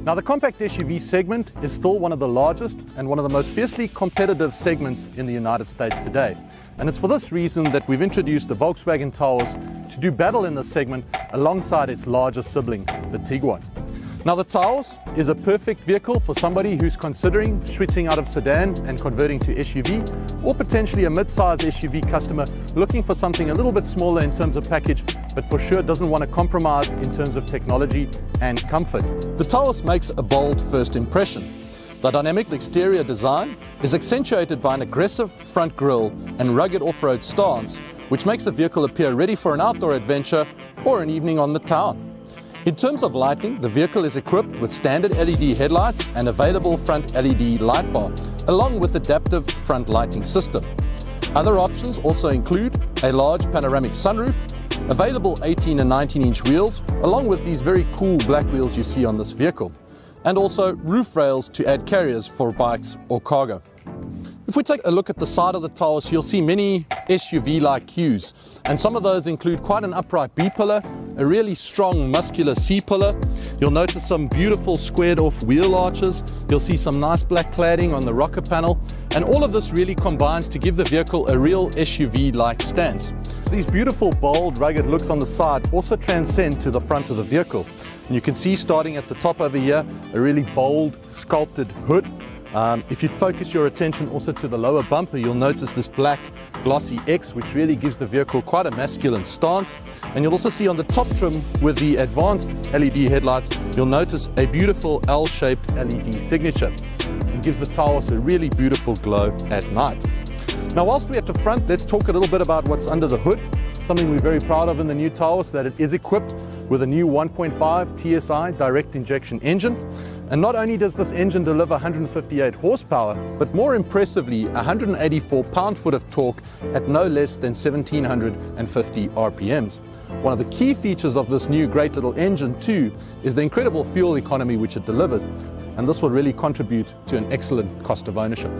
Now, the compact SUV segment is still one of the largest and one of the most fiercely competitive segments in the United States today. And it's for this reason that we've introduced the Volkswagen Taos to do battle in this segment alongside its larger sibling, the Tiguan. Now, the Taos is a perfect vehicle for somebody who's considering switching out of sedan and converting to SUV, or potentially a mid-size SUV customer looking for something a little bit smaller in terms of package, but for sure doesn't want to compromise in terms of technology and comfort. The Taos makes a bold first impression. The dynamic exterior design is accentuated by an aggressive front grille and rugged off-road stance, which makes the vehicle appear ready for an outdoor adventure or an evening on the town. In terms of lighting, the vehicle is equipped with standard LED headlights and available front LED light bar, along with adaptive front lighting system. Other options also include a large panoramic sunroof, available 18 and 19-inch wheels, along with these very cool black wheels you see on this vehicle, and also roof rails to add carriers for bikes or cargo. If we take a look at the side of the Taos, you'll see many SUV-like cues, and some of those include quite an upright B-pillar, a really strong muscular C-pillar. You'll notice some beautiful squared-off wheel arches. You'll see some nice black cladding on the rocker panel, and all of this really combines to give the vehicle a real SUV-like stance. These beautiful, bold, rugged looks on the side also transcend to the front of the vehicle. And you can see, starting at the top over here, a really bold, sculpted hood. If you focus your attention also to the lower bumper, you'll notice this black glossy X, which really gives the vehicle quite a masculine stance. And you'll also see on the top trim with the advanced LED headlights, you'll notice a beautiful L-shaped LED signature. It gives the Taos a really beautiful glow at night. Now, whilst we're at the front, let's talk a little bit about what's under the hood. Something we're very proud of in the new Taos, that it is equipped with a new 1.5 TSI direct injection engine. And not only does this engine deliver 158 horsepower, but more impressively, 184 pound-foot of torque at no less than 1750 RPMs. One of the key features of this new great little engine too is the incredible fuel economy which it delivers. And this will really contribute to an excellent cost of ownership.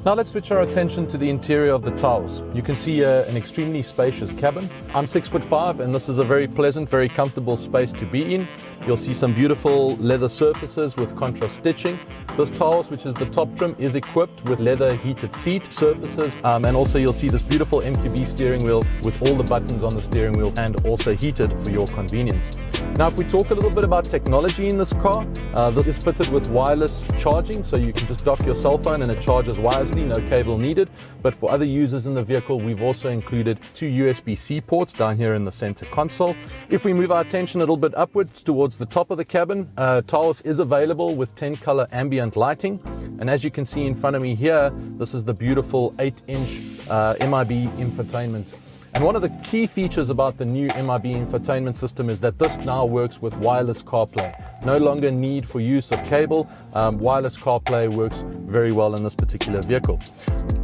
Now let's switch our attention to the interior of the Taos. You can see an extremely spacious cabin. I'm 6'5", and this is a very pleasant, very comfortable space to be in. You'll see some beautiful leather surfaces with contrast stitching. This Taos, which is the top trim, is equipped with leather heated seat surfaces, and also you'll see this beautiful MQB steering wheel with all the buttons on the steering wheel and also heated for your convenience. Now, if we talk a little bit about technology in this car, this is fitted with wireless charging, so you can just dock your cell phone and it charges wirelessly, no cable needed. But for other users in the vehicle, we've also included 2 USB-C ports down here in the center console. If we move our attention a little bit upwards towards the top of the cabin, Taos is available with 10-color ambient lighting. And as you can see in front of me here, this is the beautiful 8-inch MIB infotainment. And one of the key features about the new MIB infotainment system is that this now works with wireless CarPlay. No longer need for use of cable. Wireless CarPlay works very well in this particular vehicle.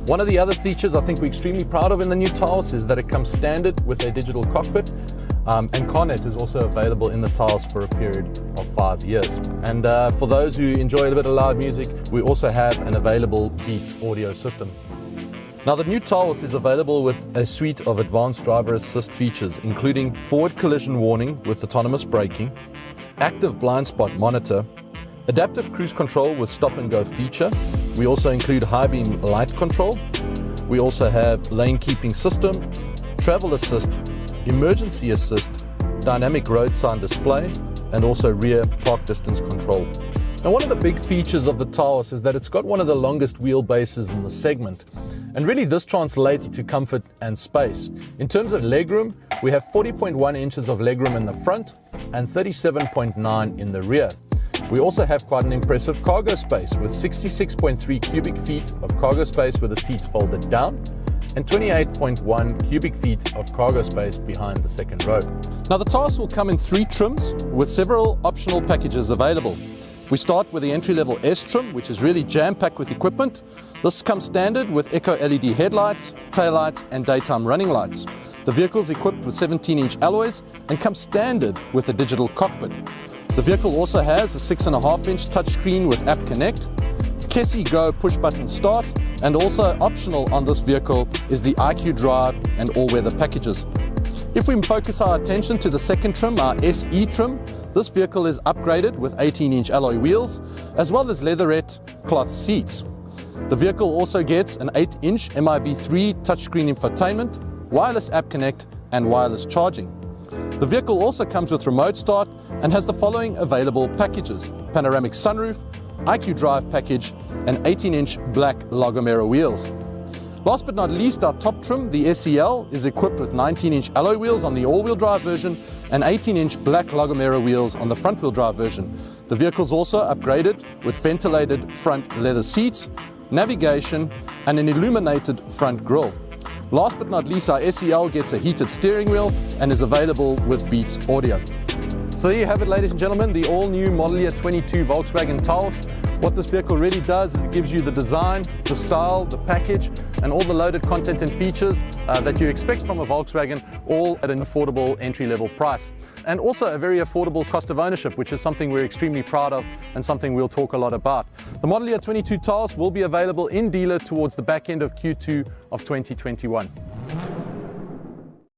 One of the other features I think we're extremely proud of in the new Taos is that it comes standard with a digital cockpit. And CarNet is also available in the Taos for a period of 5 years. And for those who enjoy a bit of loud music, we also have an available Beats audio system. Now, the new Taos is available with a suite of advanced driver assist features, including forward collision warning with autonomous braking, active blind spot monitor, adaptive cruise control with stop and go feature. We also include high beam light control. We also have lane keeping system, travel assist, emergency assist, dynamic road sign display, and also rear park distance control. Now, one of the big features of the Taos is that it's got one of the longest wheelbases in the segment. And really this translates to comfort and space. In terms of legroom, we have 40.1 inches of legroom in the front and 37.9 in the rear. We also have quite an impressive cargo space with 66.3 cubic feet of cargo space with the seats folded down and 28.1 cubic feet of cargo space behind the second row. Now, the Taos will come in 3 trims with several optional packages available. We start with the entry-level S trim, which is really jam-packed with equipment. This comes standard with Eco LED headlights, taillights, and daytime running lights. The vehicle is equipped with 17-inch alloys and comes standard with a digital cockpit. The vehicle also has a 6.5-inch touchscreen with App Connect, Kessie Go push-button start, and also optional on this vehicle is the IQ Drive and all-weather packages. If we focus our attention to the second trim, our SE trim, this vehicle is upgraded with 18-inch alloy wheels, as well as leatherette cloth seats. The vehicle also gets an 8-inch MIB3 touchscreen infotainment, wireless app connect, and wireless charging. The vehicle also comes with remote start and has the following available packages: panoramic sunroof, IQ Drive package, and 18-inch black Lagomera wheels. Last but not least, our top trim, the SEL, is equipped with 19-inch alloy wheels on the all-wheel drive version and 18-inch black Lagomera wheels on the front-wheel drive version. The vehicle is also upgraded with ventilated front leather seats, navigation, and an illuminated front grille. Last but not least, our SEL gets a heated steering wheel and is available with Beats audio. So there you have it, ladies and gentlemen, the all-new model year 22 Volkswagen Taos. What this vehicle really does is it gives you the design, the style, the package, and all the loaded content and features that you expect from a Volkswagen, all at an affordable entry-level price. And also a very affordable cost of ownership, which is something we're extremely proud of and something we'll talk a lot about. The model year 22 Taos will be available in dealer towards the back end of Q2 of 2021.